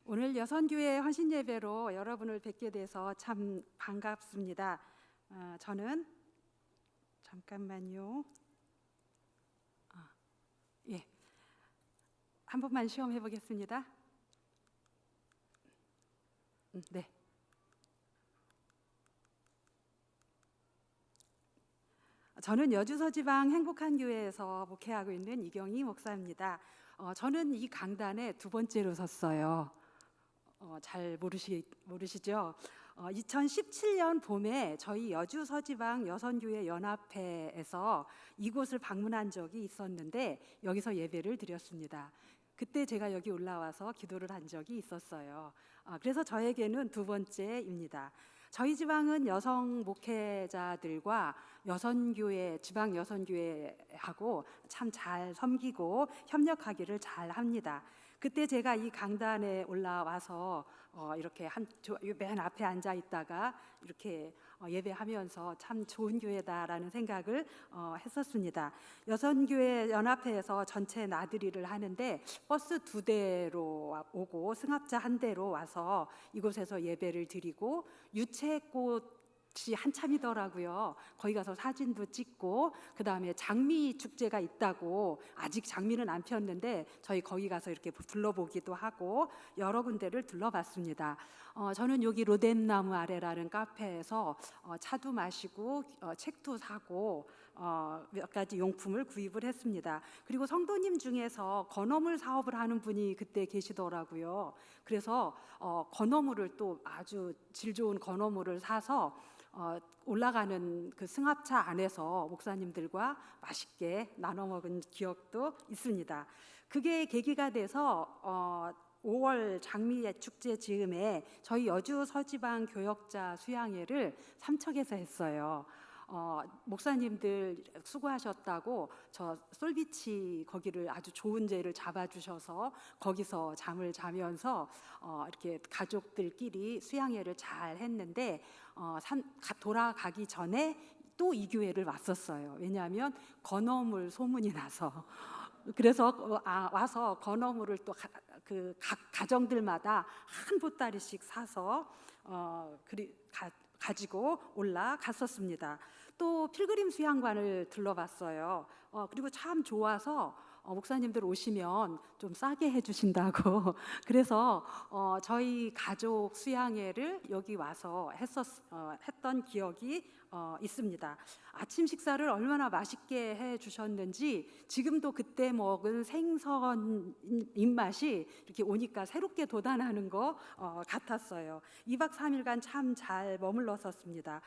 오늘 여선교회 헌신예배로 여러분을 뵙게 돼서 참 반갑습니다. 저는 잠깐만요. 예, 한 번만 시험해 보겠습니다. 네. 저는 여주서지방 행복한 교회에서 목회하고 있는 이경희 목사입니다. 저는 이 강단에 두 번째로 섰어요. 잘 모르시죠? 2017년 봄에 저희 여주서지방 여선교회 연합회에서 이곳을 방문한 적이 있었는데 여기서 예배를 드렸습니다. 그때 제가 여기 올라와서 기도를 한 적이 있었어요. 그래서 저에게는 두 번째입니다. 저희 지방은 여성 목회자들과 여선교회, 지방 여선교회하고 참 잘 섬기고 협력하기를 잘 합니다. 그때 제가 이 강단에 올라와서 이렇게 맨 앞에 앉아 있다가 이렇게 예배하면서 참 좋은 교회다라는 생각을 했었습니다. 여선교회 연합회에서 전체 나들이를 하는데 버스 2대로 오고 승합차 1대로 와서 이곳에서 예배를 드리고 유채꽃 한참이더라고요. 거기 가서 사진도 찍고 그 다음에 장미 축제가 있다고 아직 장미는 안 폈는데 저희 거기 가서 이렇게 둘러보기도 하고 여러 군데를 둘러봤습니다. 저는 여기 로뎀나무 아래라는 카페에서 차도 마시고 책도 사고 몇 가지 용품을 구입을 했습니다. 그리고 성도님 중에서 건어물 사업을 하는 분이 그때 계시더라고요. 그래서 건어물을 또 아주 질 좋은 건어물을 사서 올라가는 그 승합차 안에서 목사님들과 맛있게 나눠 먹은 기억도 있습니다. 그게 계기가 돼서 5월 장미 축제 즈음에 저희 여주 서지방 교역자 수양회를 삼척에서 했어요. 목사님들 수고하셨다고 저 솔비치 거기를 아주 좋은 데를 잡아주셔서 거기서 잠을 자면서 이렇게 가족들끼리 수양회를 잘 했는데 돌아가기 전에 또 이 교회를 왔었어요. 왜냐하면 건어물 소문이 나서 그래서 와서 건어물을 또 각 가정들마다 한 보따리씩 사서 가지고 올라갔었습니다. 또 필그림 수양관을 들러봤어요. 그리고 참 좋아서 목사님들 오시면 좀 싸게 해주신다고 그래서 저희 가족 수양회를 여기 와서 했던 기억이 있습니다. 아침 식사를 얼마나 맛있게 해주셨는지 지금도 그때 먹은 생선 입맛이 이렇게 오니까 새롭게 돋아나는 것 같았어요. 2박 3일간 참 잘 머물렀었습니다.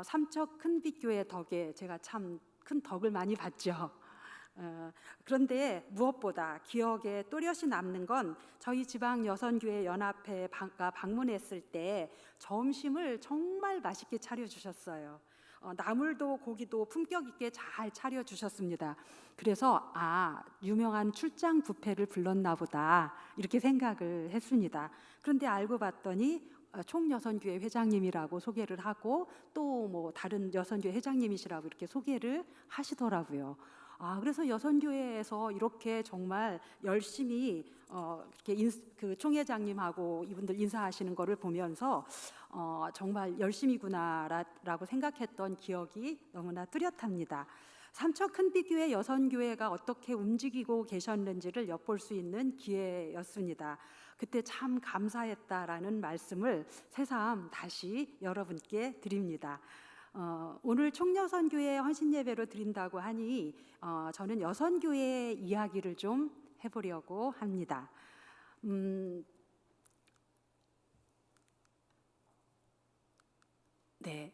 삼척 큰빛교회 덕에 제가 참 큰 덕을 많이 봤죠. 그런데 무엇보다 기억에 또렷이 남는 건 저희 지방 여선교회 연합회 방문했을 때 점심을 정말 맛있게 차려주셨어요. 나물도 고기도 품격 있게 잘 차려주셨습니다. 그래서 유명한 출장 뷔페를 불렀나 보다 이렇게 생각을 했습니다. 그런데 알고 봤더니 총여선교회 회장님이라고 소개를 하고 또 뭐 다른 여선교회 회장님이시라고 이렇게 소개를 하시더라고요. 그래서 여선교회에서 이렇게 정말 열심히 이렇게 그 총회장님하고 이분들 인사하시는 거를 보면서 정말 열심이구나라고 생각했던 기억이 너무나 뚜렷합니다. 삼척 큰빛교회 여선교회가 어떻게 움직이고 계셨는지를 엿볼 수 있는 기회였습니다. 그때 참 감사했다라는 말씀을 새삼 다시 여러분께 드립니다. 오늘 총여선교회 헌신예배로 드린다고 하니 저는 여선교회 이야기를 좀 해보려고 합니다. 네.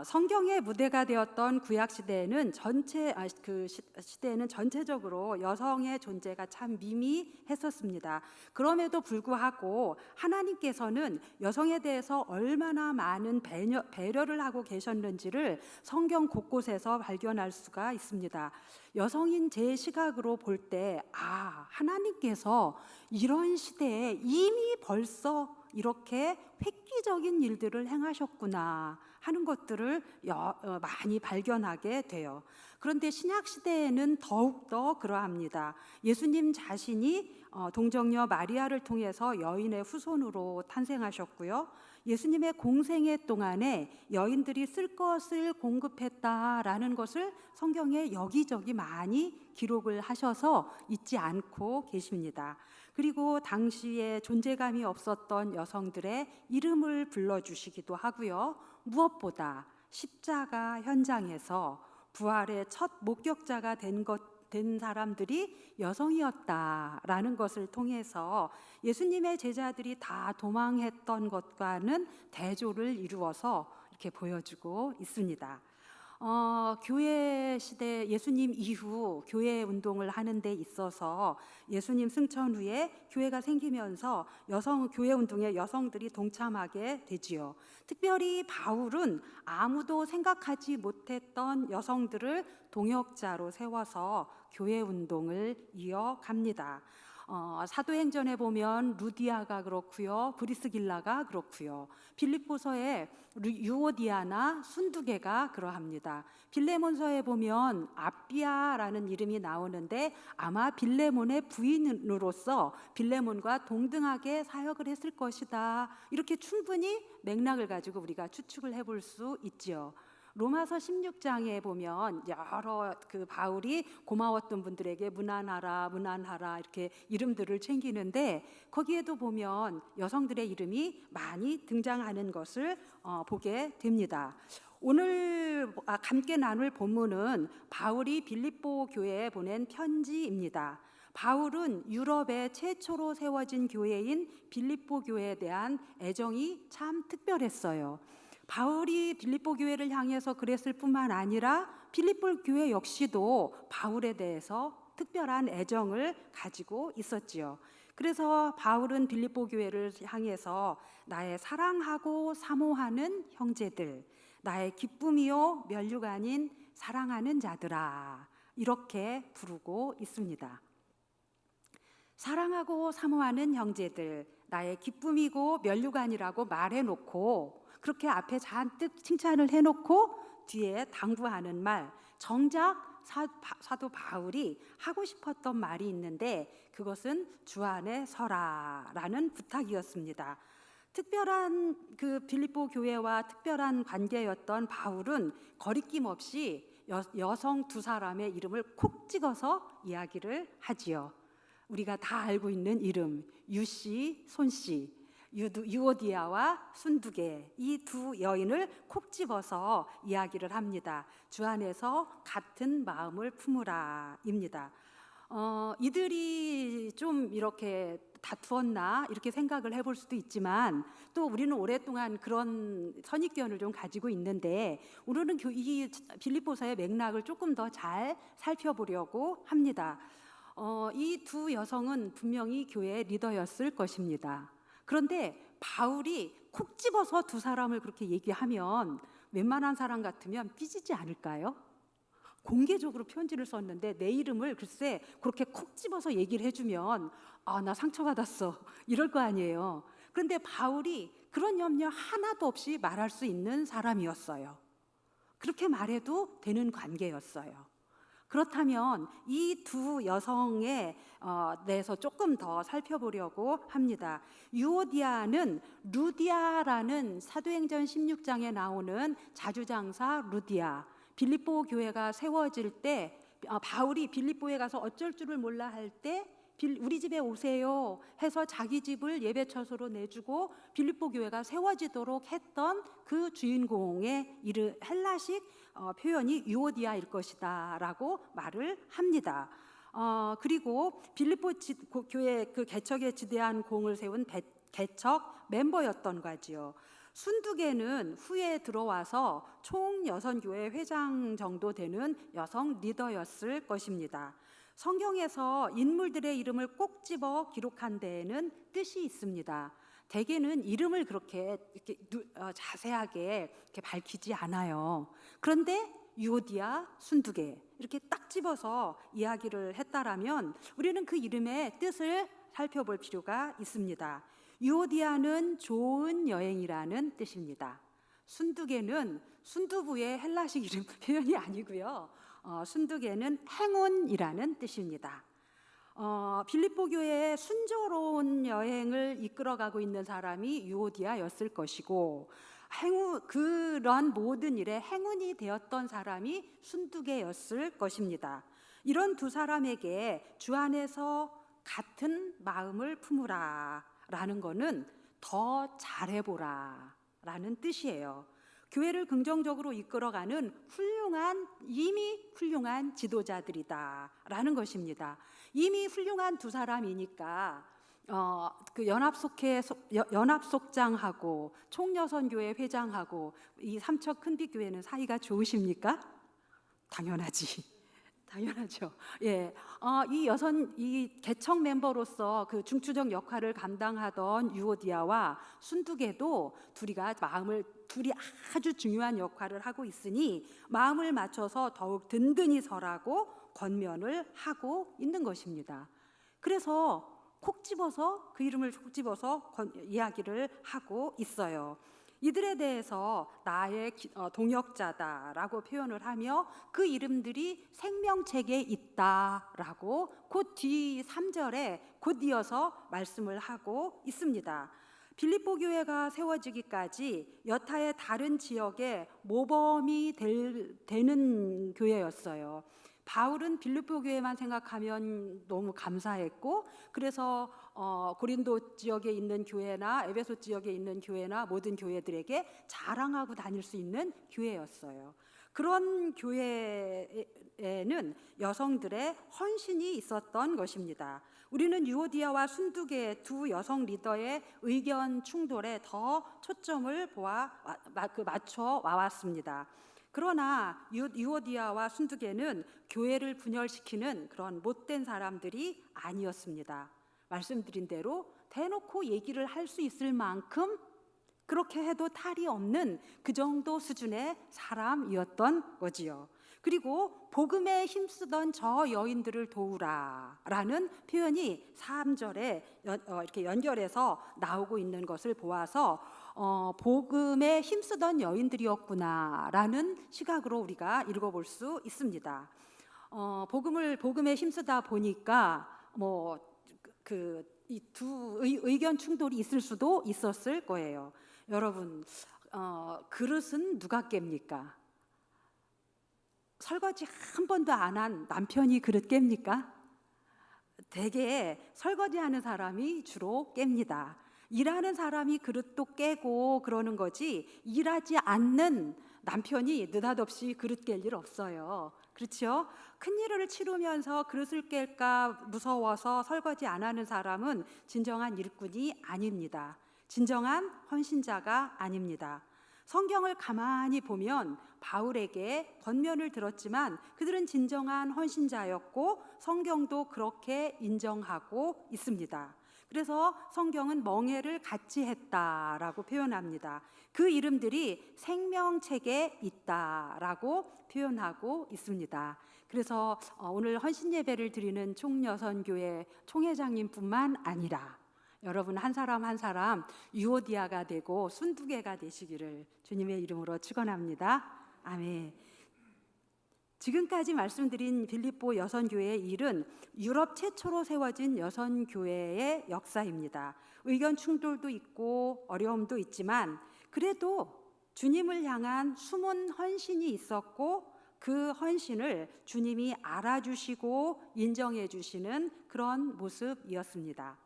성경의 무대가 되었던 구약 시대에는 시대에는 전체적으로 여성의 존재가 참 미미했었습니다. 그럼에도 불구하고 하나님께서는 여성에 대해서 얼마나 많은 배려를 하고 계셨는지를 성경 곳곳에서 발견할 수가 있습니다. 여성인 제 시각으로 볼 때 하나님께서 이런 시대에 이미 벌써 이렇게 획기적인 일들을 행하셨구나 하는 것들을 많이 발견하게 돼요. 그런데 신약 시대에는 더욱더 그러합니다. 예수님 자신이 동정녀 마리아를 통해서 여인의 후손으로 탄생하셨고요. 예수님의 공생애 동안에 여인들이 쓸 것을 공급했다라는 것을 성경에 여기저기 많이 기록을 하셔서 잊지 않고 계십니다. 그리고 당시에 존재감이 없었던 여성들의 이름을 불러주시기도 하고요. 무엇보다 십자가 현장에서 부활의 첫 목격자가 된 사람들이 여성이었다라는 것을 통해서 예수님의 제자들이 다 도망했던 것과는 대조를 이루어서 이렇게 보여주고 있습니다. 교회 시대 예수님 이후 교회 운동을 하는 데 있어서 예수님 승천 후에 교회가 생기면서 교회 운동에 여성들이 동참하게 되지요. 특별히 바울은 아무도 생각하지 못했던 여성들을 동역자로 세워서 교회 운동을 이어갑니다. 사도행전에 보면 루디아가 그렇고요, 브리스길라가 그렇고요, 빌립보서에 유오디아나 순두개가 그러합니다. 빌레몬서에 보면 아비아라는 이름이 나오는데 아마 빌레몬의 부인으로서 빌레몬과 동등하게 사역을 했을 것이다. 이렇게 충분히 맥락을 가지고 우리가 추측을 해볼 수 있지요. 로마서 16장에 보면 여러 바울이 고마웠던 분들에게 문안하라 이렇게 이름들을 챙기는데 거기에도 보면 여성들의 이름이 많이 등장하는 것을 보게 됩니다. 오늘 함께 나눌 본문은 바울이 빌립보 교회에 보낸 편지입니다. 바울은 유럽에 최초로 세워진 교회인 빌립보 교회에 대한 애정이 참 특별했어요. 바울이 빌립보 교회를 향해서 그랬을 뿐만 아니라 빌립보 교회 역시도 바울에 대해서 특별한 애정을 가지고 있었지요. 그래서 바울은 빌립보 교회를 향해서 나의 사랑하고 사모하는 형제들, 나의 기쁨이요 면류가 아닌 사랑하는 자들아, 이렇게 부르고 있습니다. 사랑하고 사모하는 형제들, 나의 기쁨이고 면류가 아니라고 말해놓고 그렇게 앞에 잔뜩 칭찬을 해놓고 뒤에 당부하는 말, 정작 사도 바울이 하고 싶었던 말이 있는데 그것은 주 안에 서라라는 부탁이었습니다. 특별한 빌립보 교회와 특별한 관계였던 바울은 거리낌 없이 여성 두 사람의 이름을 콕 찍어서 이야기를 하지요. 우리가 다 알고 있는 이름, 유씨, 손씨, 유오디아와 순두개, 이 두 여인을 콕 집어서 이야기를 합니다. 주 안에서 같은 마음을 품으라입니다. 이들이 좀 이렇게 다투었나 이렇게 생각을 해볼 수도 있지만 또 우리는 오랫동안 그런 선입견을 좀 가지고 있는데 오늘은 이 빌립보서의 맥락을 조금 더 잘 살펴보려고 합니다. 이 두 여성은 분명히 교회의 리더였을 것입니다. 그런데 바울이 콕 집어서 두 사람을 그렇게 얘기하면 웬만한 사람 같으면 삐지지 않을까요? 공개적으로 편지를 썼는데 내 이름을 글쎄 그렇게 콕 집어서 얘기를 해주면 나 상처받았어 이럴 거 아니에요. 그런데 바울이 그런 염려 하나도 없이 말할 수 있는 사람이었어요. 그렇게 말해도 되는 관계였어요. 그렇다면 이 두 여성에 대해서 조금 더 살펴보려고 합니다. 유오디아는 루디아라는 사도행전 16장에 나오는 자주장사 루디아, 빌립보 교회가 세워질 때 바울이 빌립보에 가서 어쩔 줄을 몰라 할 때 우리 집에 오세요 해서 자기 집을 예배처소로 내주고 빌립보 교회가 세워지도록 했던 그 주인공의 헬라식 표현이 유오디아일 것이다 라고 말을 합니다. 그리고 빌립보 교회 그 개척에 지대한 공을 세운 개척 멤버였던 거지요. 순두개는 후에 들어와서 총 여선교회 회장 정도 되는 여성 리더였을 것입니다. 성경에서 인물들의 이름을 꼭 집어 기록한 데에는 뜻이 있습니다. 대개는 이름을 그렇게 이렇게 자세하게 이렇게 밝히지 않아요. 그런데 유오디아, 순두개 이렇게 딱 집어서 이야기를 했다라면 우리는 그 이름의 뜻을 살펴볼 필요가 있습니다. 유오디아는 좋은 여행이라는 뜻입니다. 순두개는 순두부의 헬라식 이름 표현이 아니고요. 순두개는 행운이라는 뜻입니다. 빌립보 교회의 순조로운 여행을 이끌어가고 있는 사람이 유오디아였을 것이고, 그런 모든 일에 행운이 되었던 사람이 순두개였을 것입니다. 이런 두 사람에게 주 안에서 같은 마음을 품으라 라는 거는 더 잘해보라 라는 뜻이에요. 교회를 긍정적으로 이끌어가는 이미 훌륭한 지도자들이다 라는 것입니다. 이미 훌륭한 두 사람이니까 그 연합속장하고 총여선교회 회장하고 이 삼척 큰빛교회는 사이가 좋으십니까? 당연하죠. 예, 이 개척 멤버로서 그 중추적 역할을 감당하던 유오디아와 순두개도 둘이 아주 중요한 역할을 하고 있으니 마음을 맞춰서 더욱 든든히 서라고 권면을 하고 있는 것입니다. 그래서 그 이름을 콕 집어서 이야기를 하고 있어요. 이들에 대해서 나의 동역자다라고 표현을 하며 그 이름들이 생명책에 있다라고 곧 뒤 3절에 곧 이어서 말씀을 하고 있습니다. 빌립보 교회가 세워지기까지 여타의 다른 지역에 모범이 되는 교회였어요. 바울은 빌립보 교회만 생각하면 너무 감사했고, 그래서 고린도 지역에 있는 교회나 에베소 지역에 있는 교회나 모든 교회들에게 자랑하고 다닐 수 있는 교회였어요. 그런 교회에는 여성들의 헌신이 있었던 것입니다. 우리는 유오디아와 순두개 두 여성 리더의 의견 충돌에 더 초점을 맞춰 와왔습니다. 그러나 유오디아와 순두개는 교회를 분열시키는 그런 못된 사람들이 아니었습니다. 말씀드린 대로 대놓고 얘기를 할 수 있을 만큼 그렇게 해도 탈이 없는 그 정도 수준의 사람이었던 거지요. 그리고 복음에 힘쓰던 저 여인들을 도우라라는 표현이 3절에 이렇게 연결해서 나오고 있는 것을 보아서 복음에 힘쓰던 여인들이었구나라는 시각으로 우리가 읽어볼 수 있습니다. 복음에 힘쓰다 보니까 이 두 의견 충돌이 있을 수도 있었을 거예요. 여러분, 그릇은 누가 깹니까? 설거지 한 번도 안 한 남편이 그릇 깹니까? 대개 설거지하는 사람이 주로 깹니다. 일하는 사람이 그릇도 깨고 그러는 거지, 일하지 않는 남편이 느닷없이 그릇 깰 일 없어요. 그렇죠? 큰일을 치르면서 그릇을 깰까 무서워서 설거지 안 하는 사람은 진정한 일꾼이 아닙니다. 진정한 헌신자가 아닙니다. 성경을 가만히 보면 바울에게 권면을 들었지만 그들은 진정한 헌신자였고 성경도 그렇게 인정하고 있습니다. 그래서 성경은 멍에를 같이 했다라고 표현합니다. 그 이름들이 생명책에 있다라고 표현하고 있습니다. 그래서 오늘 헌신 예배를 드리는 총여선교회 총회장님뿐만 아니라 여러분 한 사람 한 사람 유오디아가 되고 순두개가 되시기를 주님의 이름으로 축원합니다. 아멘. 지금까지 말씀드린 빌립보 여선교회의 일은 유럽 최초로 세워진 여선교회의 역사입니다. 의견 충돌도 있고 어려움도 있지만 그래도 주님을 향한 숨은 헌신이 있었고 그 헌신을 주님이 알아주시고 인정해 주시는 그런 모습이었습니다.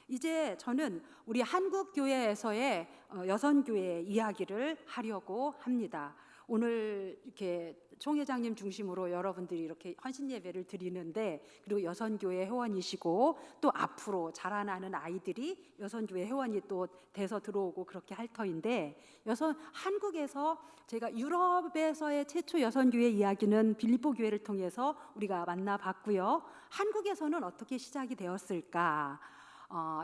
이제 저는 우리 한국교회에서의 여선교회 이야기를 하려고 합니다. 오늘 이렇게 총회장님 중심으로 여러분들이 이렇게 헌신 예배를 드리는데, 그리고 여선교회 회원이시고 또 앞으로 자라나는 아이들이 여선교회 회원이 또 돼서 들어오고 그렇게 할 터인데, 한국에서 제가 유럽에서의 최초 여선교회 이야기는 빌립보 교회를 통해서 우리가 만나봤고요. 한국에서는 어떻게 시작이 되었을까?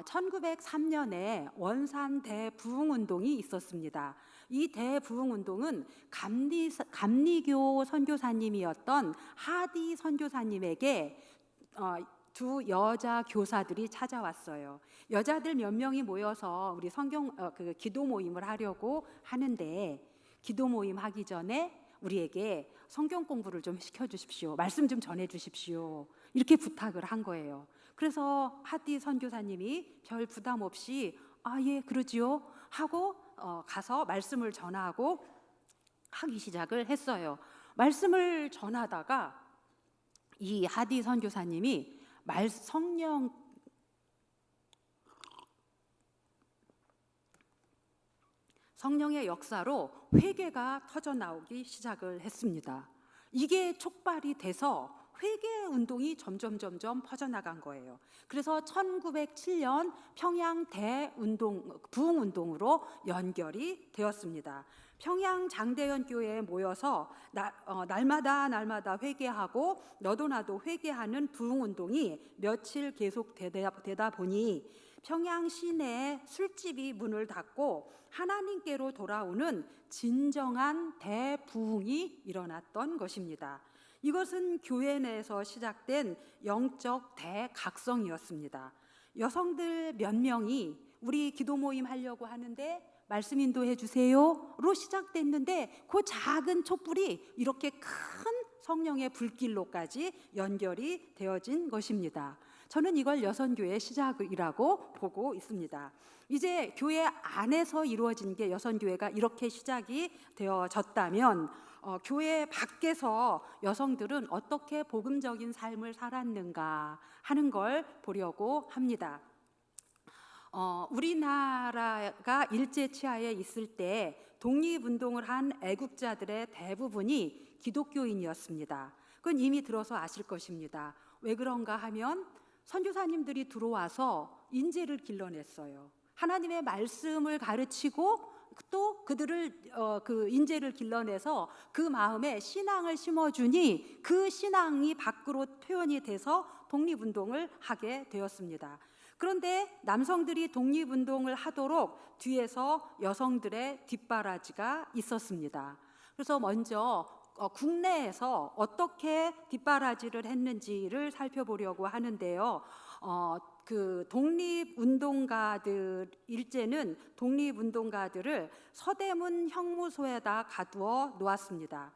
1903년에 원산 대부흥운동이 있었습니다. 이 대부흥운동은 감리교 선교사님이었던 하디 선교사님에게 두 여자 교사들이 찾아왔어요. 여자들 몇 명이 모여서 우리 기도 모임을 하려고 하는데, 기도 모임 하기 전에 우리에게 성경 공부를 좀 시켜주십시오. 말씀 좀 전해주십시오. 이렇게 부탁을 한 거예요. 그래서 하디 선교사님이 별 부담 없이 예, 그러지요 하고 가서 말씀을 전하고 하기 시작을 했어요. 말씀을 전하다가 이 하디 선교사님이 성령의 역사로 회개가 터져 나오기 시작을 했습니다. 이게 촉발이 돼서 회개 운동이 점점 퍼져나간 거예요. 그래서 1907년 평양 부흥 운동으로 연결이 되었습니다. 평양 장대현 교회에 모여서 날마다 회개하고 너도 나도 회개하는 부흥 운동이 며칠 계속 되다 보니 평양 시내에 술집이 문을 닫고 하나님께로 돌아오는 진정한 대부흥이 일어났던 것입니다. 이것은 교회 내에서 시작된 영적 대각성이었습니다. 여성들 몇 명이 우리 기도 모임 하려고 하는데 말씀 인도해 주세요로 시작됐는데 그 작은 촛불이 이렇게 큰 성령의 불길로까지 연결이 되어진 것입니다. 저는 이걸 여선교회의 시작이라고 보고 있습니다. 이제 교회 안에서 이루어진 게 여선교회가 이렇게 시작이 되어졌다면 교회 밖에서 여성들은 어떻게 복음적인 삶을 살았는가 하는 걸 보려고 합니다. 우리나라가 일제치하에 있을 때 독립운동을 한 애국자들의 대부분이 기독교인이었습니다. 그건 이미 들어서 아실 것입니다. 왜 그런가 하면 선교사님들이 들어와서 인재를 길러냈어요. 하나님의 말씀을 가르치고 또 그들을 그 인재를 길러내서 그 마음에 신앙을 심어주니 그 신앙이 밖으로 표현이 돼서 독립운동을 하게 되었습니다. 그런데 남성들이 독립운동을 하도록 뒤에서 여성들의 뒷바라지가 있었습니다. 그래서 먼저 국내에서 어떻게 뒷바라지를 했는지를 살펴보려고 하는데요. 그 독립운동가들 일제는 독립운동가들을 서대문 형무소에다 가두어 놓았습니다.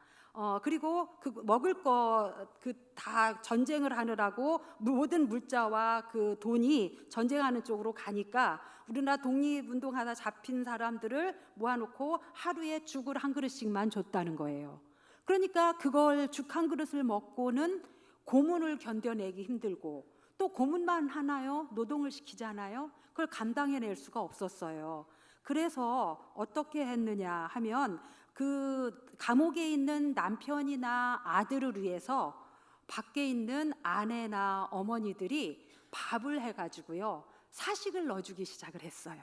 그리고 그 먹을 거 다 전쟁을 하느라고 모든 물자와 그 돈이 전쟁하는 쪽으로 가니까 우리나라 독립운동하다 잡힌 사람들을 모아놓고 하루에 죽을 한 그릇씩만 줬다는 거예요. 그러니까 그걸 죽 한 그릇을 먹고는 고문을 견뎌내기 힘들고 또 고문만 하나요? 노동을 시키잖아요. 그걸 감당해낼 수가 없었어요. 그래서 어떻게 했느냐 하면 그 감옥에 있는 남편이나 아들을 위해서 밖에 있는 아내나 어머니들이 밥을 해가지고요 사식을 시작을 했어요.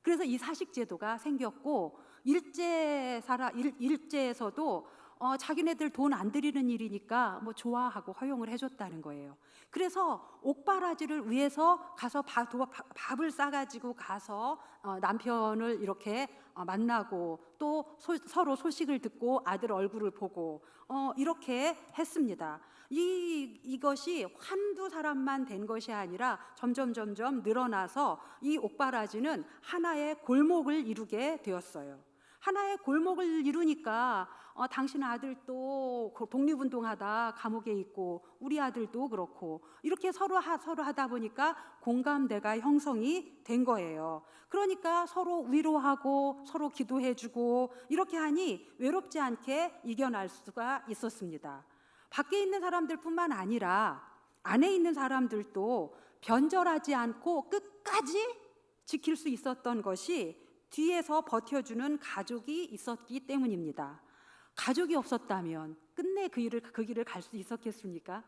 그래서 이 사식 제도가 생겼고 일제에서도 자기네들 돈 안 들이는 일이니까 뭐 좋아하고 허용을 해줬다는 거예요. 그래서 옥바라지를 위해서 가서 밥을 싸가지고 가서 남편을 이렇게 만나고 또 서로 소식을 듣고 아들 얼굴을 보고 이렇게 했습니다. 이것이 한두 사람만 된 것이 아니라 점점 늘어나서 이 옥바라지는 하나의 골목을 이루게 되었어요. 하나의 골목을 이루니까 당신 아들도 독립운동하다 감옥에 있고 우리 아들도 그렇고 이렇게 서로 하다 보니까 공감대가 형성이 된 거예요. 그러니까 서로 위로하고 서로 기도해주고 이렇게 하니 외롭지 않게 이겨날 수가 있었습니다. 밖에 있는 사람들뿐만 아니라 안에 있는 사람들도 변절하지 않고 끝까지 지킬 수 있었던 것이 뒤에서 버텨주는 가족이 있었기 때문입니다. 가족이 없었다면 끝내 그 길을 갈 수 있었겠습니까?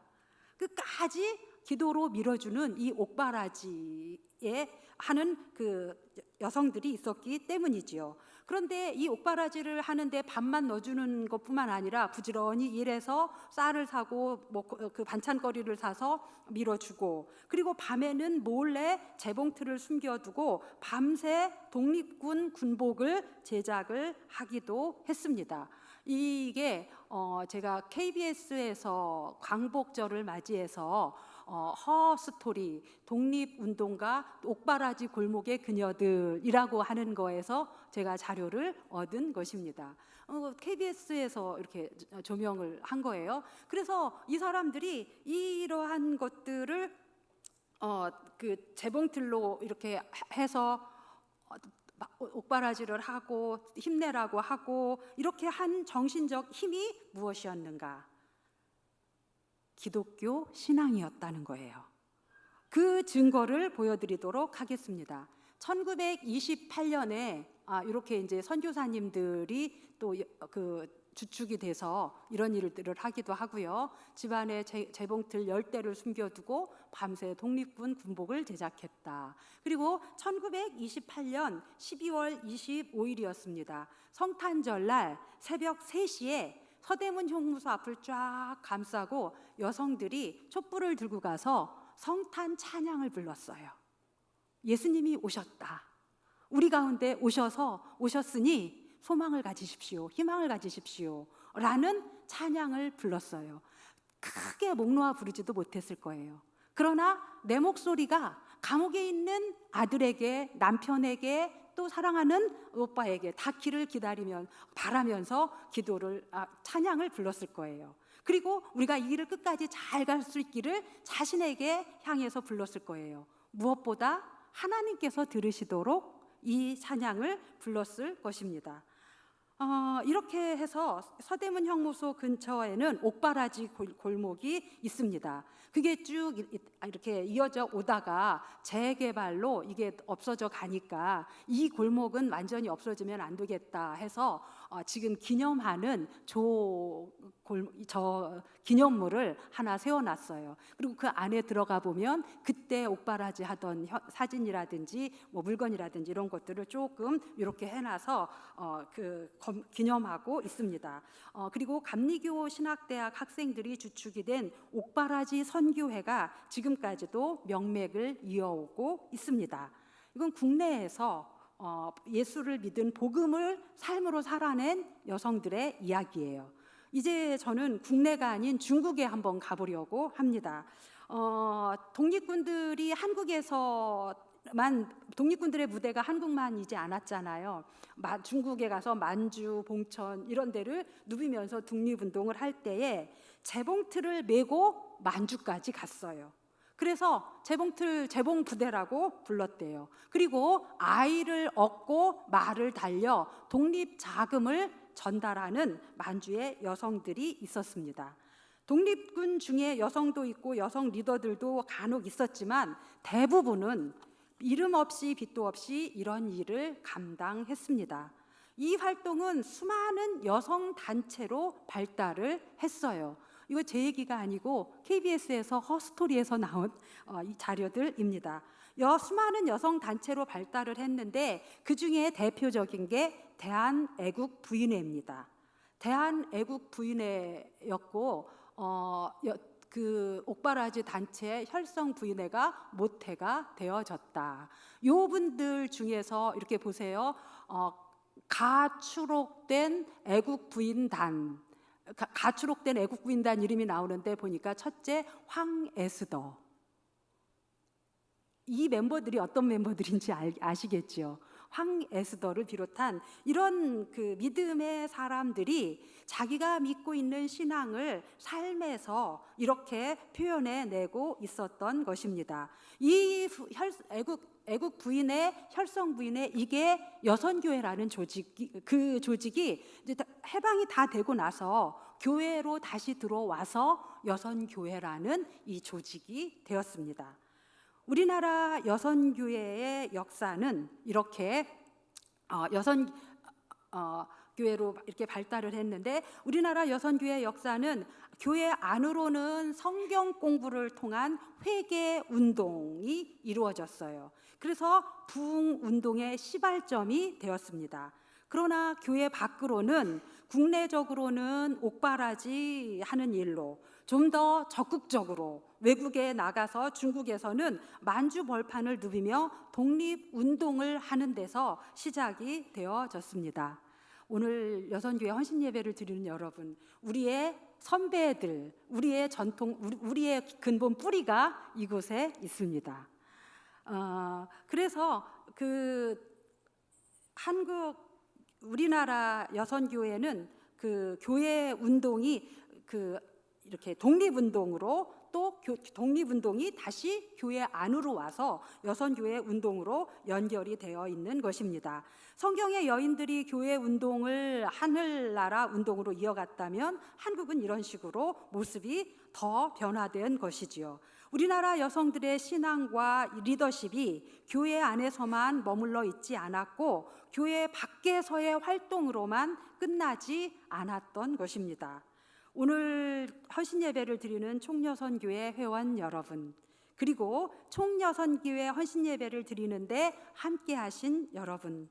끝까지 기도로 밀어주는 이 옥바라지에 하는 그 여성들이 있었기 때문이지요. 그런데 이 옥바라지를 하는데 밥만 넣어주는 것뿐만 아니라 부지런히 일해서 쌀을 사고 그 반찬거리를 사서 밀어주고 그리고 밤에는 몰래 재봉틀을 숨겨두고 밤새 독립군 군복을 제작을 하기도 했습니다. 이게 제가 KBS에서 광복절을 맞이해서 허스토리, 독립운동가, 옥바라지 골목의 그녀들이라고 하는 거에서 제가 자료를 얻은 것입니다. KBS에서 이렇게 조명을 한 거예요. 그래서 이 사람들이 이러한 것들을 그 재봉틀로 이렇게 해서 옥바라지를 하고 힘내라고 하고 이렇게 한 정신적 힘이 무엇이었는가? 기독교 신앙이었다는 거예요. 그 증거를 보여드리도록 하겠습니다. 1928년에 이렇게 이제 선교사님들이 또 그 주축이 돼서 이런 일들을 하기도 하고요. 집안에 재봉틀 10대를 숨겨두고 밤새 독립군 군복을 제작했다. 그리고 1928년 12월 25일이었습니다. 성탄절날 새벽 3시에 서대문 형무소 앞을 쫙 감싸고 여성들이 촛불을 들고 가서 성탄 찬양을 불렀어요. 예수님이 오셨다. 우리 가운데 오셨으니 소망을 가지십시오. 희망을 가지십시오. 라는 찬양을 불렀어요. 크게 목 놓아 부르지도 못했을 거예요. 그러나 내 목소리가 감옥에 있는 아들에게, 남편에게, 또 사랑하는 오빠에게 닿기를 바라면서 찬양을 불렀을 거예요. 그리고 우리가 이 길을 끝까지 잘 갈 수 있기를 자신에게 향해서 불렀을 거예요. 무엇보다 하나님께서 들으시도록 이 찬양을 불렀을 것입니다. 이렇게 해서 서대문 형무소 근처에는 옥바라지 골목이 있습니다. 그게 쭉 이렇게 이어져 오다가 재개발로 이게 없어져 가니까 이 골목은 완전히 없어지면 안 되겠다 해서 지금 기념하는 기념물을 하나 세워놨어요. 그리고 그 안에 들어가 보면 그때 옥바라지 하던 사진이라든지 뭐 물건이라든지 이런 것들을 조금 이렇게 해놔서 기념하고 있습니다. 그리고 감리교 신학대학 학생들이 주축이 된 옥바라지 선교회가 지금까지도 명맥을 이어오고 있습니다. 이건 국내에서 예수를 믿은 복음을 삶으로 살아낸 여성들의 이야기예요. 이제 저는 국내가 아닌 중국에 한번 가보려고 합니다. 독립군들이 독립군들의 무대가 한국만이지 않았잖아요. 중국에 가서 만주, 봉천 이런 데를 누비면서 독립운동을 할 때에 재봉틀을 메고 만주까지 갔어요. 그래서 재봉부대라고 불렀대요. 그리고 아이를 얻고 말을 달려 독립자금을 전달하는 만주의 여성들이 있었습니다. 독립군 중에 여성도 있고 여성 리더들도 간혹 있었지만 대부분은 이름 없이 빚도 없이 이런 일을 감당했습니다. 이 활동은 수많은 여성 단체로 발달을 했어요. 이거 제 얘기가 아니고 KBS에서 허스토리에서 나온 이 자료들입니다. 수많은 여성 단체로 발달을 했는데 그 중에 대표적인 게 대한애국부인회입니다. 대한애국부인회였고 그 옥바라지 단체 혈성부인회가 모태가 되어졌다. 요 분들 중에서 이렇게 보세요. 가추록된 애국부인단 이름이 나오는데 보니까 첫째 황에스더. 이 멤버들이 어떤 멤버들인지 아시겠죠? 황에스더를 비롯한 이런 그 믿음의 사람들이 자기가 믿고 있는 신앙을 삶에서 이렇게 표현해내고 있었던 것입니다. 이 애국 부인의 혈성 부인의 이게 여선교회라는 그 조직이 이제 해방이 다 되고 나서 교회로 다시 들어와서 여선교회라는 이 조직이 되었습니다. 우리나라 여선교회의 역사는 이렇게 교회로 이렇게 발달을 했는데 우리나라 여선교회 역사는 교회 안으로는 성경 공부를 통한 회개 운동이 이루어졌어요. 그래서 부흥 운동의 시발점이 되었습니다. 그러나 교회 밖으로는 국내적으로는 옥바라지 하는 일로 좀 더 적극적으로 외국에 나가서 중국에서는 만주 벌판을 누비며 독립운동을 하는 데서 시작이 되어졌습니다. 오늘 여선교회 헌신예배를 드리는 여러분, 우리의 선배들, 우리의 전통, 우리의 근본 뿌리가 이곳에 있습니다. 그래서 우리나라 여선교회는 그 교회 운동이 이렇게 독립운동으로, 또 독립운동이 다시 교회 안으로 와서 여선교회 운동으로 연결이 되어 있는 것입니다. 성경의 여인들이 교회 운동을 하늘나라 운동으로 이어갔다면 한국은 이런 식으로 모습이 더 변화된 것이지요. 우리나라 여성들의 신앙과 리더십이 교회 안에서만 머물러 있지 않았고 교회 밖에서의 활동으로만 끝나지 않았던 것입니다. 오늘 헌신 예배를 드리는 총여선교회 회원 여러분, 그리고 총여선교회 헌신 예배를 드리는데 함께 하신 여러분,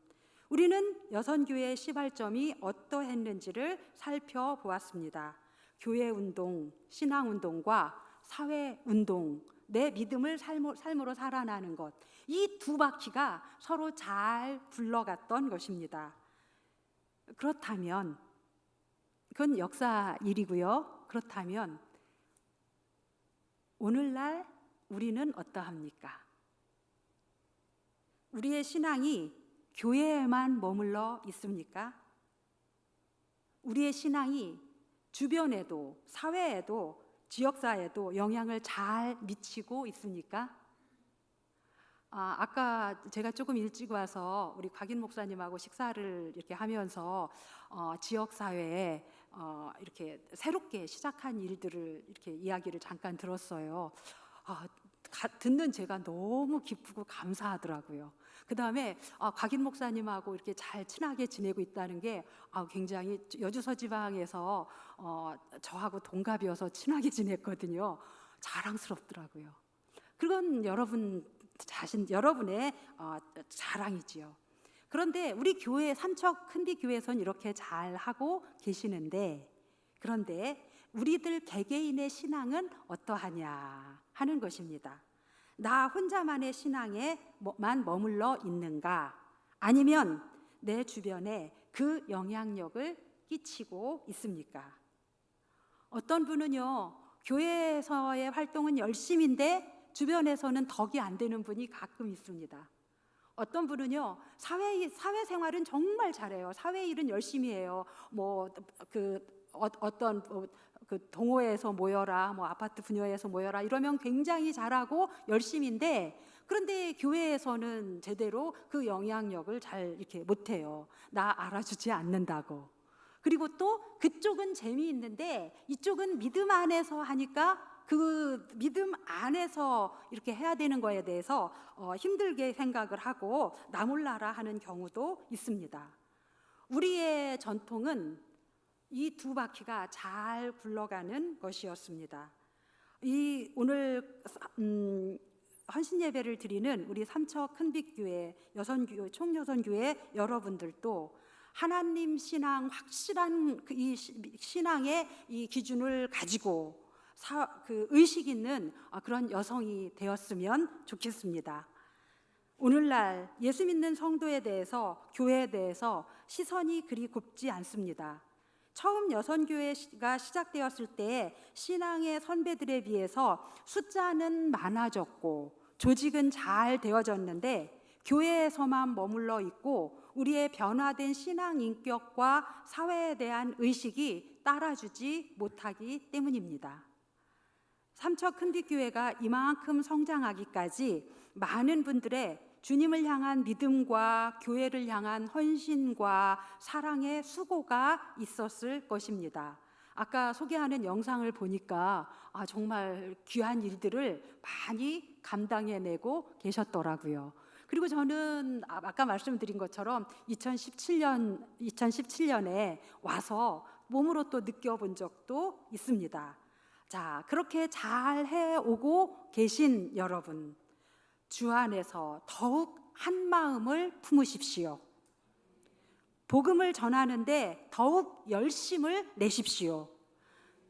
우리는 여선교회의 시발점이 어떠했는지를 살펴보았습니다. 교회 운동, 신앙 운동과 사회 운동, 내 믿음을 삶으로 살아나는 것, 이 두 바퀴가 서로 잘 굴러갔던 것입니다. 그렇다면 그건 역사 일이고요. 그렇다면 오늘날 우리는 어떠합니까? 우리의 신앙이 교회에만 머물러 있습니까? 우리의 신앙이 주변에도, 사회에도, 지역사회에도 영향을 잘 미치고 있습니까? 아까 제가 조금 일찍 와서 우리 곽인 목사님하고 식사를 이렇게 하면서 지역사회에 이렇게 새롭게 시작한 일들을 이렇게 이야기를 잠깐 들었어요. 듣는 제가 너무 기쁘고 감사하더라고요. 그 다음에 곽인 목사님하고 이렇게 잘 친하게 지내고 있다는 게 굉장히 여주서지방에서 저하고 동갑이어서 친하게 지냈거든요. 자랑스럽더라고요. 그건 여러분의 자랑이지요. 그런데 우리 교회 삼척 큰비교회에서는 이렇게 잘 하고 계시는데, 그런데 우리들 개개인의 신앙은 어떠하냐 하는 것입니다. 나 혼자만의 신앙에만 머물러 있는가? 아니면 내 주변에 그 영향력을 끼치고 있습니까? 어떤 분은요, 교회에서의 활동은 열심인데 주변에서는 덕이 안 되는 분이 가끔 있습니다. 어떤 분은요, 사회생활은 정말 잘해요. 사회 일은 열심히 해요. 어떤 동호회에서 모여라, 아파트 분야에서 모여라 이러면 굉장히 잘하고 열심인데, 그런데 교회에서는 제대로 그 영향력을 잘 이렇게 못해요. 나 알아주지 않는다고. 그리고 또 그쪽은 재미있는데 이쪽은 믿음 안에서 하니까 그 믿음 안에서 이렇게 해야 되는 거에 대해서 힘들게 생각을 하고 나 몰라라 하는 경우도 있습니다. 우리의 전통은 이 두 바퀴가 잘 굴러가는 것이었습니다. 오늘 헌신 예배를 드리는 우리 삼척 큰빛교회 여선교회 총여선교회 여러분들도 하나님 신앙, 확실한 이 신앙의 이 기준을 가지고 의식 있는 그런 여성이 되었으면 좋겠습니다. 오늘날 예수 믿는 성도에 대해서, 교회에 대해서 시선이 그리 곱지 않습니다. 처음 여선교회가 시작되었을 때 신앙의 선배들에 비해서 숫자는 많아졌고 조직은 잘 되어졌는데 교회에서만 머물러 있고 우리의 변화된 신앙 인격과 사회에 대한 의식이 따라주지 못하기 때문입니다. 삼척 큰빛교회가 이만큼 성장하기까지 많은 분들의 주님을 향한 믿음과 교회를 향한 헌신과 사랑의 수고가 있었을 것입니다. 아까 소개하는 영상을 보니까 정말 귀한 일들을 많이 감당해내고 계셨더라고요. 그리고 저는 아까 말씀드린 것처럼 2017년에 와서 몸으로 또 느껴본 적도 있습니다. 자, 그렇게 잘 해오고 계신 여러분, 주 안에서 더욱 한 마음을 품으십시오. 복음을 전하는데 더욱 열심을 내십시오.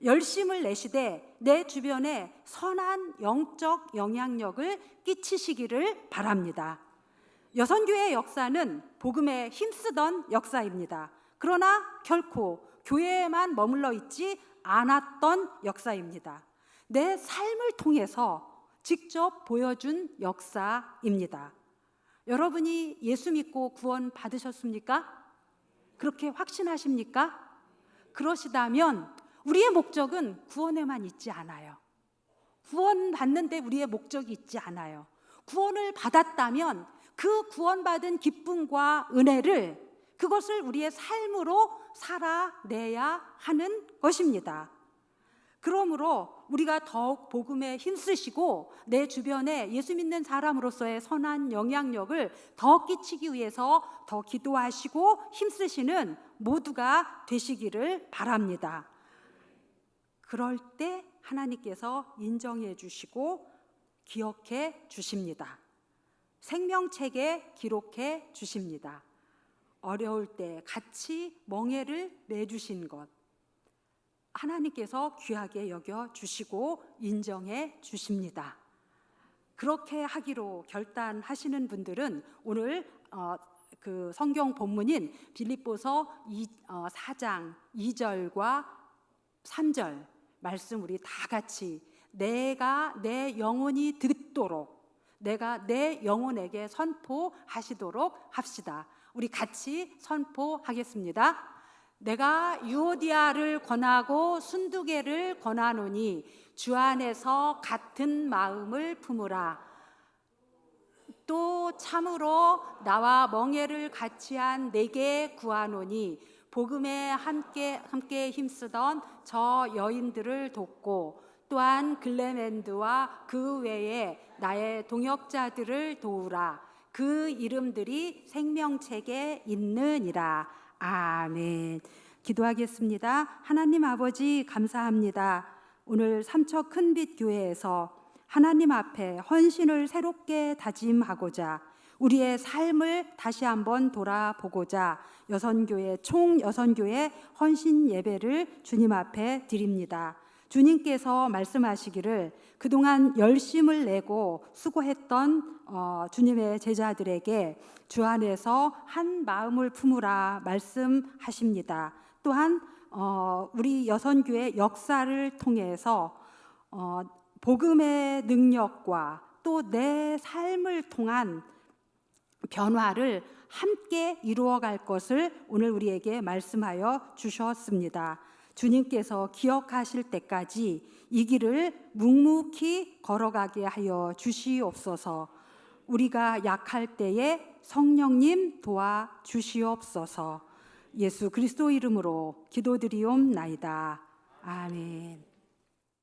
열심을 내시되 내 주변에 선한 영적 영향력을 끼치시기를 바랍니다. 여선교회의 역사는 복음에 힘쓰던 역사입니다. 그러나 결코 교회에만 머물러 있지 않았던 역사입니다. 내 삶을 통해서 직접 보여준 역사입니다. 여러분이 예수 믿고 구원 받으셨습니까? 그렇게 확신하십니까? 그러시다면 우리의 목적은 구원에만 있지 않아요. 구원 받는데 우리의 목적이 있지 않아요. 구원을 받았다면 그 구원받은 기쁨과 은혜를, 그것을 우리의 삶으로 살아내야 하는 것입니다. 그러므로 우리가 더욱 복음에 힘쓰시고 내 주변에 예수 믿는 사람으로서의 선한 영향력을 더 끼치기 위해서 더 기도하시고 힘쓰시는 모두가 되시기를 바랍니다. 그럴 때 하나님께서 인정해 주시고 기억해 주십니다. 생명책에 기록해 주십니다. 어려울 때 같이 멍에를 내주신 것, 하나님께서 귀하게 여겨 주시고 인정해 주십니다. 그렇게 하기로 결단하시는 분들은 오늘 그 성경 본문인 빌립보서 4장 2절과 3절 말씀 우리 다 같이 내가 내 영혼이 듣도록, 내가 내 영혼에게 선포하시도록 합시다. 우리 같이 선포하겠습니다. 내가 유오디아를 권하고 순두개를 권하노니 주 안에서 같은 마음을 품으라. 또 참으로 나와 멍에를 같이 한 내게 구하노니 복음에 함께 힘쓰던 저 여인들을 돕고 또한 글레멘드와 그 외에 나의 동역자들을 도우라. 그 이름들이 생명책에 있느니라. 아멘. 기도하겠습니다. 하나님 아버지 감사합니다. 오늘 삼척 큰빛 교회에서 하나님 앞에 헌신을 새롭게 다짐하고자 우리의 삶을 다시 한번 돌아보고자 총 여선교회 헌신 예배를 주님 앞에 드립니다. 주님께서 말씀하시기를 그동안 열심을 내고 수고했던 주님의 제자들에게 주 안에서 한 마음을 품으라 말씀하십니다. 또한 우리 여선교회 역사를 통해서 복음의 능력과 또 내 삶을 통한 변화를 함께 이루어갈 것을 오늘 우리에게 말씀하여 주셨습니다. 주님께서 기억하실 때까지 이 길을 묵묵히 걸어가게 하여 주시옵소서. 우리가 약할 때에 성령님 도와 주시옵소서. 예수 그리스도 이름으로 기도드리옵나이다. 아멘.